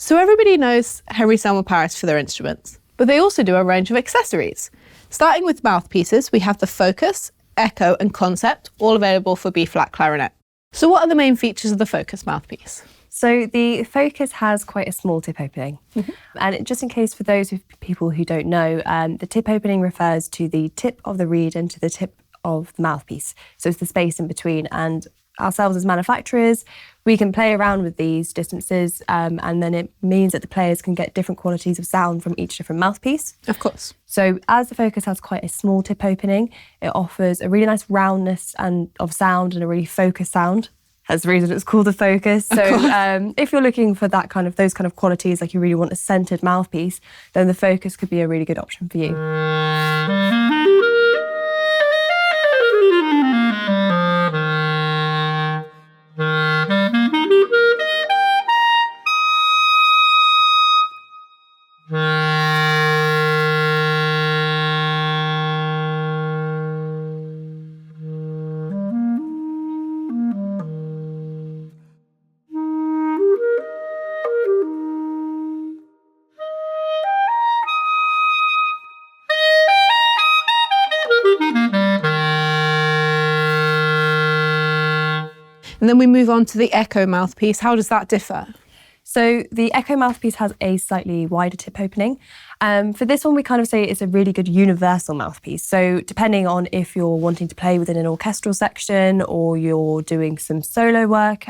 So everybody knows Henri Selmer Paris for their instruments, but they also do a range of accessories. Starting with mouthpieces, we have the Focus, Echo and Concept, all available for B-flat clarinet. So what are the main features of the Focus mouthpiece? So the Focus has quite a small tip opening. And just in case for those people who don't know, the tip opening refers to the tip of the reed and to the tip of the mouthpiece. So it's the space in between. And ourselves as manufacturers, we can play around with these distances, and then it means that the players can get different qualities of sound from each different mouthpiece. Of course. So as the Focus has quite a small tip opening, it offers a really nice roundness of sound and a really focused sound. That's the reason it's called the Focus. So if you're looking for those kind of qualities, like you really want a centered mouthpiece, then the Focus could be a really good option for you. And then we move on to the Echo mouthpiece. How does that differ? So the Echo mouthpiece has a slightly wider tip opening. For this one, we kind of say it's a really good universal mouthpiece. So depending on if you're wanting to play within an orchestral section or you're doing some solo work,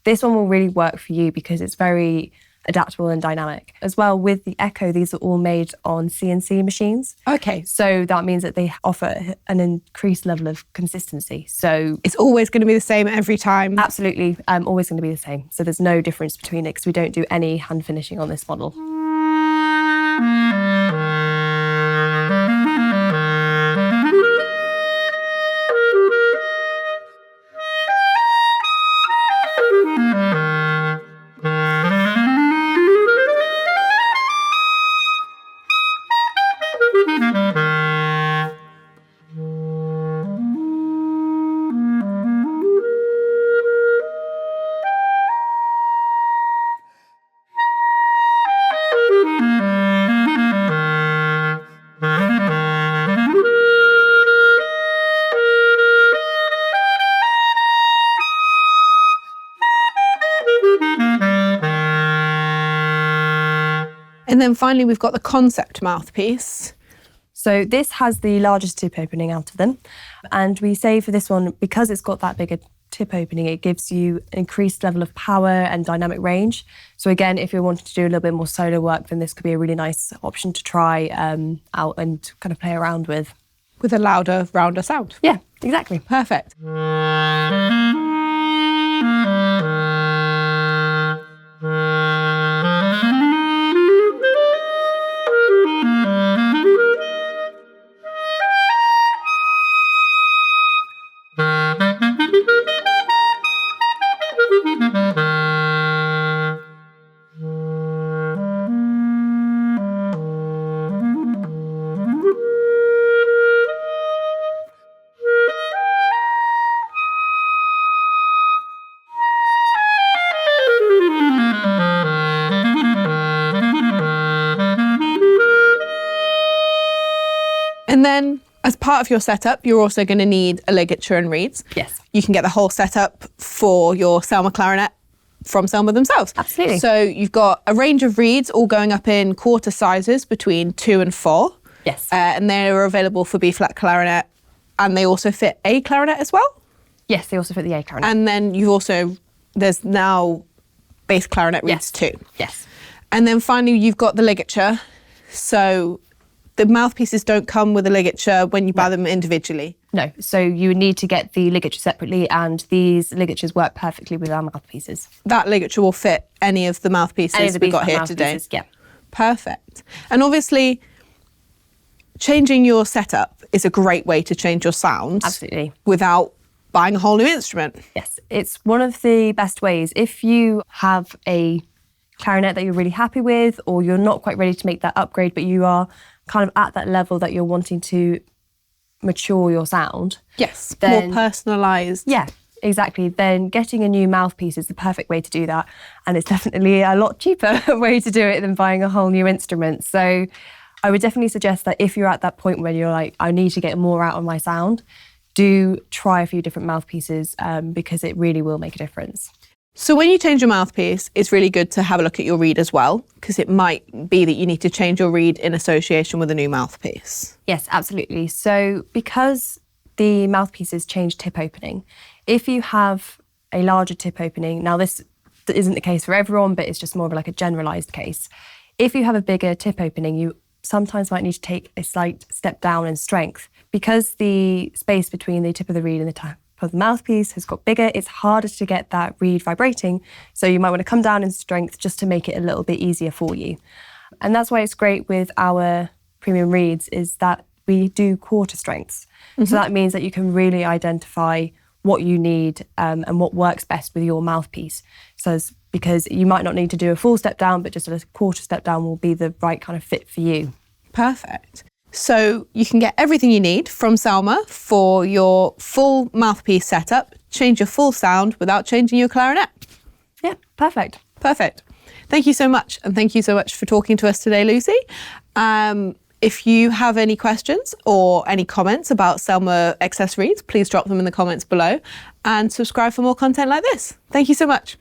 this one will really work for you because it's very adaptable and dynamic. As well, with the Echo, these are all made on CNC machines. Okay. So that means that they offer an increased level of consistency. So It's always going to be the same every time? absolutely, always going to be the same. So there's no difference between it because we don't do any hand finishing on this model. And then finally, we've got the Concept mouthpiece. So this has the largest tip opening out of them. And we say for this one, because it's got that bigger tip opening, it gives you an increased level of power and dynamic range. So again, if you're wanting to do a little bit more solo work, then this could be a really nice option to try out and kind of play around with. With a louder, rounder sound. Yeah, exactly. Perfect. And then, as part of your setup, you're also going to need a ligature and reeds. Yes. You can get the whole setup for your Selmer clarinet from Selmer themselves. Absolutely. So you've got a range of reeds all going up in quarter sizes between 2 and 4. Yes. And they are available for B-flat clarinet, and they also fit A clarinet as well. Yes, they also fit the A clarinet. And then there's now bass clarinet reeds too. Yes. And then finally, you've got the ligature. So the mouthpieces don't come with a ligature when you buy them individually. No, so you would need to get the ligature separately, and these ligatures work perfectly with our mouthpieces. That ligature will fit any of the mouthpieces we've got here today. Yeah. Perfect. And obviously, changing your setup is a great way to change your sound. Absolutely. Without buying a whole new instrument. Yes, it's one of the best ways. If you have a clarinet that you're really happy with, or you're not quite ready to make that upgrade, but you are kind of at that level that you're wanting to mature your sound. Yes, then, more personalised. Yeah, exactly, then getting a new mouthpiece is the perfect way to do that. And it's definitely a lot cheaper way to do it than buying a whole new instrument. So I would definitely suggest that if you're at that point where you're like, I need to get more out of my sound, do try a few different mouthpieces because it really will make a difference. So when you change your mouthpiece, it's really good to have a look at your reed as well, because it might be that you need to change your reed in association with a new mouthpiece. Yes, absolutely. So because the mouthpieces change tip opening, if you have a larger tip opening, now this isn't the case for everyone, but it's just more of like a generalized case. If you have a bigger tip opening, you sometimes might need to take a slight step down in strength. Because the space between the tip of the reed and the tip of the mouthpiece has got bigger, it's harder to get that reed vibrating. So you might want to come down in strength just to make it a little bit easier for you. And that's why it's great with our premium reeds is that we do quarter strengths. So that means that you can really identify what you need and what works best with your mouthpiece. So because you might not need to do a full step down, but just a quarter step down will be the right kind of fit for you. Perfect. So you can get everything you need from Selmer for your full mouthpiece setup, change your full sound without changing your clarinet. Yeah, perfect. Perfect. Thank you so much. And thank you so much for talking to us today, Lucy. If you have any questions or any comments about Selmer accessories, please drop them in the comments below and subscribe for more content like this. Thank you so much.